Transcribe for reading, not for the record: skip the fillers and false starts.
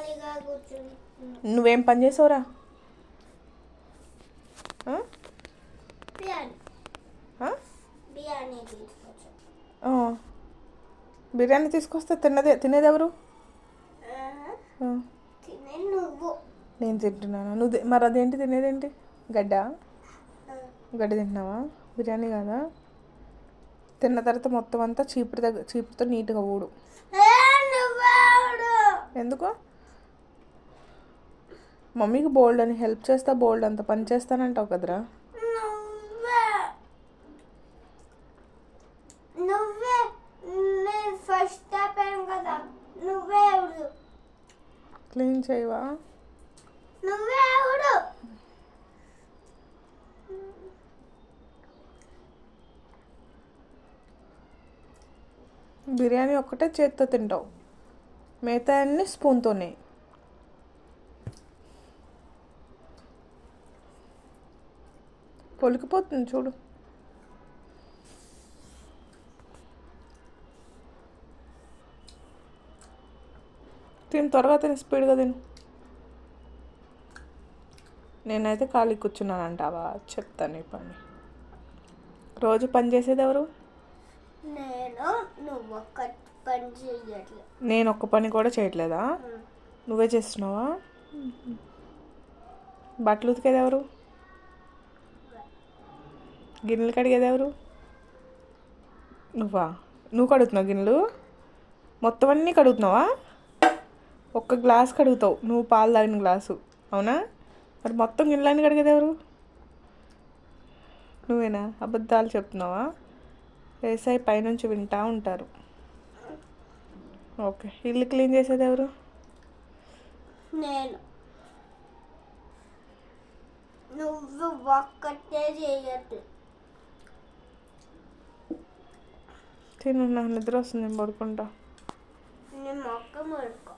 ఖాళీగా కూర్చుంటున్నా. నువ్వేం పని చేసావురా? బిర్యానీ బిర్యానీ తీసుకొచ్చా. బిర్యానీ తీసుకొస్తే తినేది ఎవరు? తినే నువ్వు. నేను తింటున్నాను. నువ్వు మరి అదేంటి తినేదేంటి? గడ్డ తింటున్నావా? బిర్యానీ కాదా? తిన్న తర్వాత మొత్తం అంతా చీపురుతో నీట్గా ఊడు. ఎందుకు? మమ్మీకి బోల్డ్ అని హెల్ప్ చేస్తా, బోల్డ్ అంత పని చేస్తానంటావు కదరా. నువ్వే నేను ఫస్ట్ చెప్పాను కదా, నువ్వే ఎవడు? క్లీన్ చేయవా? నువ్వే ఎవడు? బిర్యానీ ఒక్కటే చేత్తో తింటావు, మిగతా అన్ని స్పూన్తోనే. పొలికిపోతుంది చూడు. త్వరగా తిని, స్పీడ్గా తిను. నేనైతే ఖాళీ కూర్చున్నాను అంటావా? చెప్తాను ఈ పని. రోజు పని చేసేది ఎవరు? నేను. నువ్వు ఒక్క పని చేయట్లేదు. నేను ఒక్క పని కూడా చేయట్లేదా? నువ్వే చేస్తున్నావా? బట్టలు ఉతికేది ఎవరు? గిన్నెలు కడిగేది ఎవరు? నువ్వు కడుగుతున్నావు గిన్నెలు? మొత్తం అన్నీ కడుగుతున్నావా? ఒక్క గ్లాస్ కడుగుతావు నువ్వు, పాలు తాగిన గ్లాసు. అవునా? మరి మొత్తం గిన్నెలన్నీ కడిగేది ఎవరు? నువ్వేనా? అబద్ధాలు చెప్తున్నావా? ఏసై పైనుంచి వింటూ ఉంటారు. ఓకే, ఇల్లు క్లీన్ చేసేది ఎవరు? నేను. నువ్వు ఒక్కటే చేయద్దు. తిను, నాకు నిద్ర వస్తుంది, నేను పడుకుంటా. నేను మొక్క ముడుకో.